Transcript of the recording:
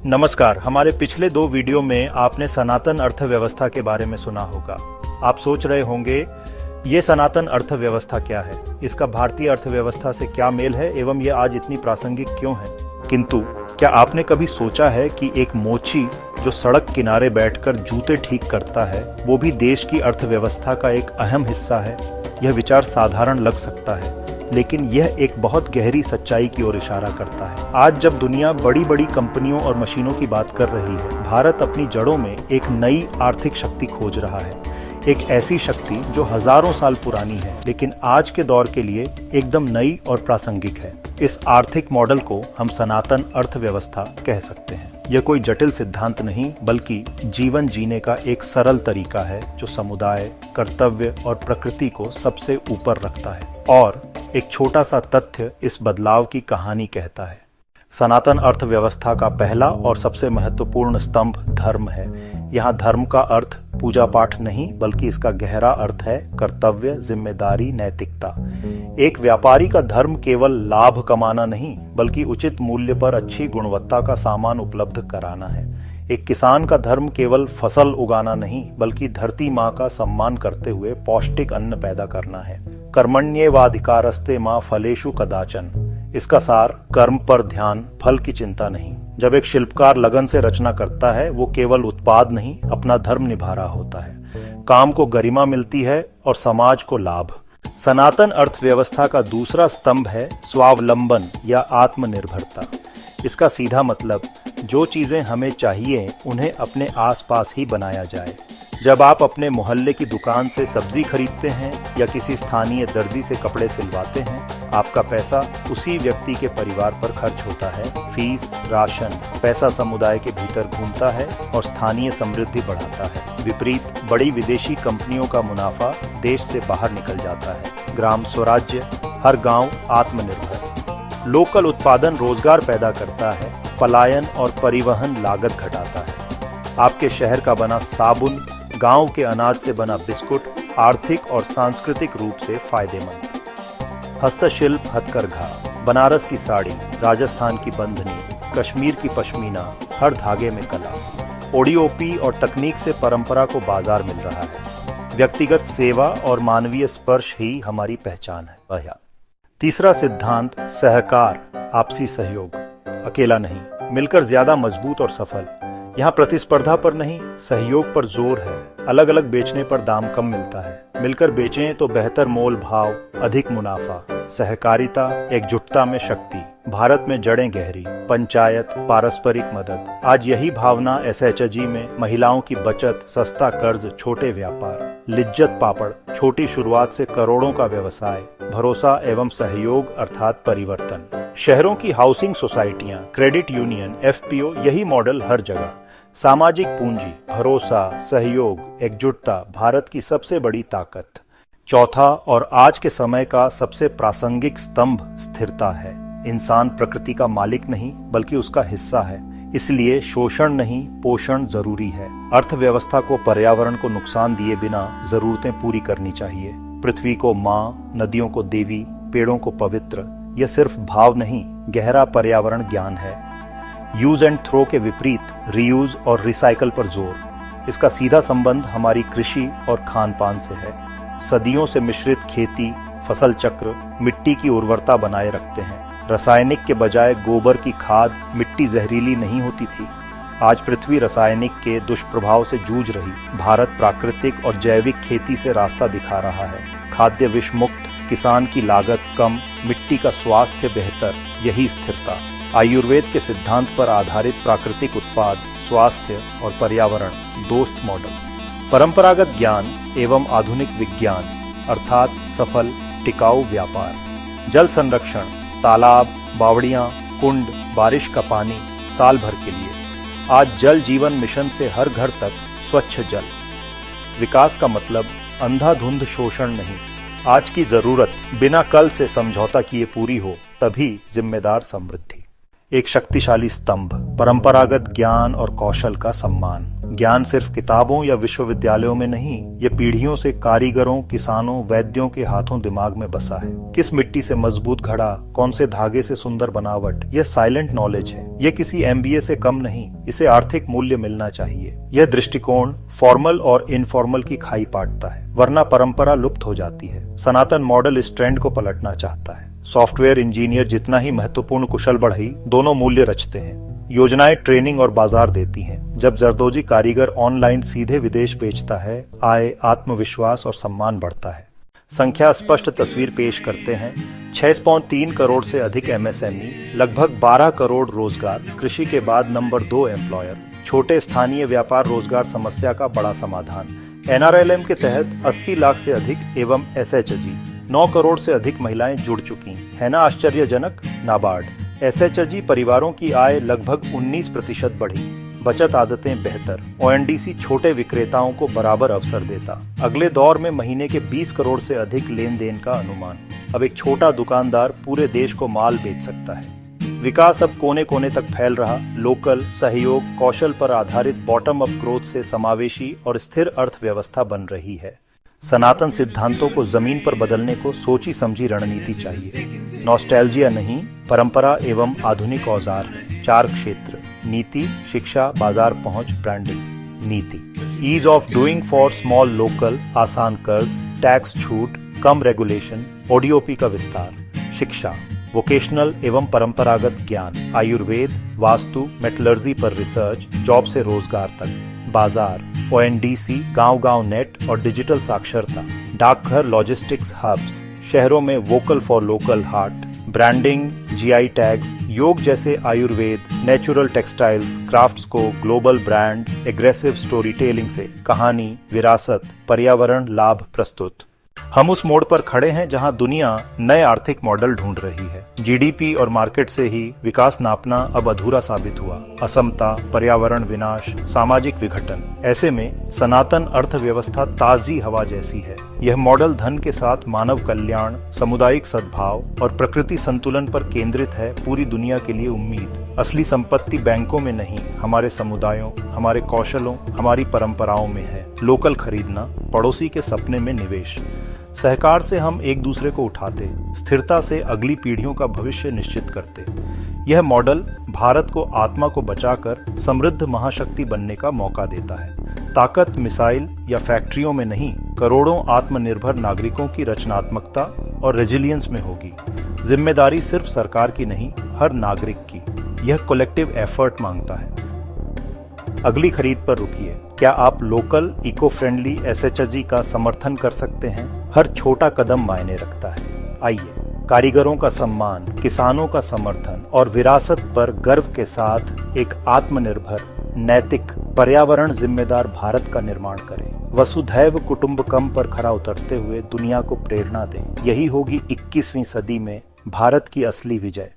नमस्कार। हमारे पिछले 2 वीडियो में आपने सनातन अर्थव्यवस्था के बारे में सुना होगा। आप सोच रहे होंगे ये सनातन अर्थव्यवस्था क्या है, इसका भारतीय अर्थव्यवस्था से क्या मेल है एवं ये आज इतनी प्रासंगिक क्यों है। किंतु क्या आपने कभी सोचा है कि एक मोची जो सड़क किनारे बैठकर जूते ठीक करता है वो भी देश की अर्थव्यवस्था का एक अहम हिस्सा है। यह विचार साधारण लग सकता है, लेकिन यह एक बहुत गहरी सच्चाई की ओर इशारा करता है। आज जब दुनिया बड़ी बड़ी कंपनियों और मशीनों की बात कर रही है, भारत अपनी जड़ों में एक नई आर्थिक शक्ति खोज रहा है। एक ऐसी शक्ति जो हजारों साल पुरानी है, लेकिन आज के दौर के लिए एकदम नई और प्रासंगिक है। इस आर्थिक मॉडल को हम सनातन अर्थव्यवस्था कह सकते हैं। यह कोई जटिल सिद्धांत नहीं, बल्कि जीवन जीने का एक सरल तरीका है जो समुदाय, कर्तव्य और प्रकृति को सबसे ऊपर रखता है। और एक छोटा सा तथ्य इस बदलाव की कहानी कहता है। सनातन अर्थव्यवस्था का पहला और सबसे महत्वपूर्ण स्तंभ धर्म है। यहाँ धर्म का अर्थ पूजा पाठ नहीं, बल्कि इसका गहरा अर्थ है कर्तव्य, जिम्मेदारी, नैतिकता। एक व्यापारी का धर्म केवल लाभ कमाना नहीं, बल्कि उचित मूल्य पर अच्छी गुणवत्ता का सामान उपलब्ध कराना है। एक किसान का धर्म केवल फसल उगाना नहीं, बल्कि धरती माँ का सम्मान करते हुए पौष्टिक अन्न पैदा करना है। कर्मण्येवाधिकारस्ते माँ फलेषु कदाचन। इसका सार कर्म पर ध्यान, फल की चिंता नहीं। जब एक शिल्पकार लगन से रचना करता है, वो केवल उत्पाद नहीं, अपना धर्म निभा रहा होता है। काम को गरिमा मिलती है और समाज को लाभ। सनातन अर्थव्यवस्था का दूसरा स्तंभ है स्वावलंबन या आत्मनिर्भरता। इसका सीधा मतलब जो चीजें हमें चाहिए उन्हें अपने आसपास ही बनाया जाए। जब आप अपने मोहल्ले की दुकान से सब्जी खरीदते हैं या किसी स्थानीय दर्जी से कपड़े सिलवाते हैं, आपका पैसा उसी व्यक्ति के परिवार पर खर्च होता है। फीस, राशन, पैसा समुदाय के भीतर घूमता है और स्थानीय समृद्धि बढ़ाता है। विपरीत बड़ी विदेशी कंपनियों का मुनाफा देश से बाहर निकल जाता है। ग्राम स्वराज्य, हर गांव आत्मनिर्भर। लोकल उत्पादन रोजगार पैदा करता है, पलायन और परिवहन लागत घटाता है। आपके शहर का बना साबुन, गांव के अनाज से बना बिस्कुट आर्थिक और सांस्कृतिक रूप से फायदेमंद। हस्तशिल्प, हथकरघा, बनारस की साड़ी, राजस्थान की बंधनी, कश्मीर की पश्मीना, हर धागे में कला। ओडीओपी और तकनीक से परंपरा को बाजार मिल रहा है। व्यक्तिगत सेवा और मानवीय स्पर्श ही हमारी पहचान है। तीसरा सिद्धांत सहकार, आपसी सहयोग। अकेला नहीं, मिलकर ज्यादा मजबूत और सफल। यहाँ प्रतिस्पर्धा पर नहीं, सहयोग पर जोर है। अलग अलग बेचने पर दाम कम मिलता है। मिलकर बेचें तो बेहतर मोल भाव, अधिक मुनाफा। सहकारिता, एकजुटता में शक्ति। भारत में जड़ें गहरी, पंचायत, पारस्परिक मदद। आज यही भावना एसएचजी में महिलाओं की बचत, सस्ता कर्ज, छोटे व्यापार। लिज्जत पापड़, छोटी शुरुआत से करोड़ों का व्यवसाय। भरोसा एवं सहयोग अर्थात परिवर्तन। शहरों की हाउसिंग सोसाइटियां, क्रेडिट यूनियन, एफपीओ, यही मॉडल हर जगह। सामाजिक पूंजी, भरोसा, सहयोग, एकजुटता भारत की सबसे बड़ी ताकत। चौथा और आज के समय का सबसे प्रासंगिक स्तंभ स्थिरता है। इंसान प्रकृति का मालिक नहीं, बल्कि उसका हिस्सा है। इसलिए शोषण नहीं, पोषण जरूरी है। अर्थव्यवस्था को पर्यावरण को नुकसान दिए बिना जरूरतें पूरी करनी चाहिए। पृथ्वी को माँ, नदियों को देवी, पेड़ों को पवित्र। यह सिर्फ भाव नहीं, गहरा पर्यावरण ज्ञान है। यूज एंड थ्रो के विपरीत रीयूज और रिसाइकल पर जोर। इसका सीधा संबंध हमारी कृषि और खान पान से है। सदियों से मिश्रित खेती, फसल चक्र मिट्टी की उर्वरता बनाए रखते हैं। रासायनिक के बजाय गोबर की खाद, मिट्टी जहरीली नहीं होती थी। आज पृथ्वी रासायनिक के दुष्प्रभाव से जूझ रही। भारत प्राकृतिक और जैविक खेती से रास्ता दिखा रहा है। खाद्य विष मुक्त, किसान की लागत कम, मिट्टी का स्वास्थ्य बेहतर, यही स्थिरता। आयुर्वेद के सिद्धांत पर आधारित प्राकृतिक उत्पाद, स्वास्थ्य और पर्यावरण दोस्त मॉडल। परंपरागत ज्ञान एवं आधुनिक विज्ञान अर्थात सफल टिकाऊ व्यापार। जल संरक्षण, तालाब, बावड़ियां, कुंड, बारिश का पानी साल भर के लिए। आज जल जीवन मिशन से हर घर तक स्वच्छ जल। विकास का मतलब अंधाधुंध शोषण नहीं, आज की जरूरत बिना कल से समझौता किए पूरी हो, तभी जिम्मेदार समृद्धि। एक शक्तिशाली स्तंभ, परंपरागत ज्ञान और कौशल का सम्मान। ज्ञान सिर्फ किताबों या विश्वविद्यालयों में नहीं, ये पीढ़ियों से कारीगरों, किसानों, वैद्यों के हाथों दिमाग में बसा है। किस मिट्टी से मजबूत घड़ा, कौन से धागे से सुंदर बनावट, यह साइलेंट नॉलेज है। यह किसी MBA से कम नहीं, इसे आर्थिक मूल्य मिलना चाहिए। यह दृष्टिकोण फॉर्मल और इनफॉर्मल की खाई पाटता है, वरना परंपरा लुप्त हो जाती है। सनातन मॉडल इस ट्रेंड को पलटना चाहता है। सॉफ्टवेयर इंजीनियर जितना ही महत्वपूर्ण कुशल बढ़ई, दोनों मूल्य रचते हैं। योजनाएं ट्रेनिंग और बाजार देती हैं। जब जरदोजी कारीगर ऑनलाइन सीधे विदेश बेचता है, आय, आत्मविश्वास और सम्मान बढ़ता है। संख्या स्पष्ट तस्वीर पेश करते हैं। 6.3 करोड़ से अधिक MSME, लगभग 12 करोड़ रोजगार, कृषि के बाद नंबर 2 एम्प्लॉयर, छोटे स्थानीय व्यापार रोजगार समस्या का बड़ा समाधान। NRLM के तहत 80 लाख से अधिक एवं SHG, 9 करोड़ से अधिक महिलाएं जुड़ चुकी। है ना आश्चर्यजनक? नाबार्ड SHG परिवारों की आय लगभग 19% बढ़ी। बचत आदतें बेहतर। ONDC छोटे विक्रेताओं को बराबर अवसर देता। अगले दौर में महीने के 20 करोड़ से अधिक लेन देन का अनुमान। अब एक छोटा दुकानदार पूरे देश को माल बेच सकता है। विकास अब कोने कोने तक फैल रहा। लोकल, सहयोग, कौशल पर आधारित बॉटम अप ग्रोथ से समावेशी और स्थिर अर्थव्यवस्था बन रही है। सनातन सिद्धांतों को जमीन पर बदलने को सोची समझी रणनीति चाहिए। नॉस्टैल्जिया नहीं, परंपरा एवं आधुनिक औजार। 4 क्षेत्र: नीति, शिक्षा, बाजार पहुंच, ब्रांडिंग। नीति: ease of doing for small local, आसान कर्ज, टैक्स छूट, कम रेगुलेशन, ODOP का विस्तार। शिक्षा: वोकेशनल एवं परंपरागत ज्ञान, आयुर्वेद, वास्तु, मेटलर्जी पर रिसर्च, जॉब से रोजगार तक। बाजार: ONDC, गांव-गांव नेट और डिजिटल साक्षरता। डाकघर, लॉजिस्टिक्स हब्स, शहरों में वोकल फॉर लोकल हाट। ब्रांडिंग, GI टैग्स, योग जैसे आयुर्वेद, नेचुरल टेक्सटाइल्स, क्राफ्ट्स को global brand, aggressive story telling से कहानी, विरासत, पर्यावरण लाभ प्रस्तुत। हम उस मोड़ पर खड़े हैं जहां दुनिया नए आर्थिक मॉडल ढूंढ रही है। GDP और मार्केट से ही विकास नापना अब अधूरा साबित हुआ। असमता, पर्यावरण विनाश, सामाजिक विघटन। ऐसे में सनातन अर्थव्यवस्था ताजी हवा जैसी है। यह मॉडल धन के साथ मानव कल्याण, सामुदायिक सद्भाव और प्रकृति संतुलन पर केंद्रित है। पूरी दुनिया के लिए उम्मीद। असली संपत्ति बैंकों में नहीं, हमारे समुदायों, हमारे कौशलों, हमारी परंपराओं में है। लोकल खरीदना, पड़ोसी के सपने में निवेश। सहकार से हम एक दूसरे को उठाते, स्थिरता से अगली पीढ़ियों का भविष्य निश्चित करते। यह मॉडल भारत को आत्मा को बचाकर समृद्ध महाशक्ति बनने का मौका देता है। ताकत मिसाइल या फैक्ट्रियों में नहीं, करोड़ों आत्मनिर्भर नागरिकों की रचनात्मकता और रेजिलियंस में होगी। जिम्मेदारी सिर्फ सरकार की नहीं, हर नागरिक की। यह कलेक्टिव एफर्ट मांगता है। अगली खरीद पर रुकिए। क्या आप लोकल, इको फ्रेंडली SHG का समर्थन कर सकते हैं? हर छोटा कदम मायने रखता है। आइए, कारीगरों का सम्मान, किसानों का समर्थन और विरासत पर गर्व के साथ एक आत्मनिर्भर, नैतिक, पर्यावरण जिम्मेदार भारत का निर्माण करें। वसुधैव कुटुंबकम पर खरा उतरते हुए दुनिया को प्रेरणा दें। यही होगी 21वीं सदी में भारत की असली विजय।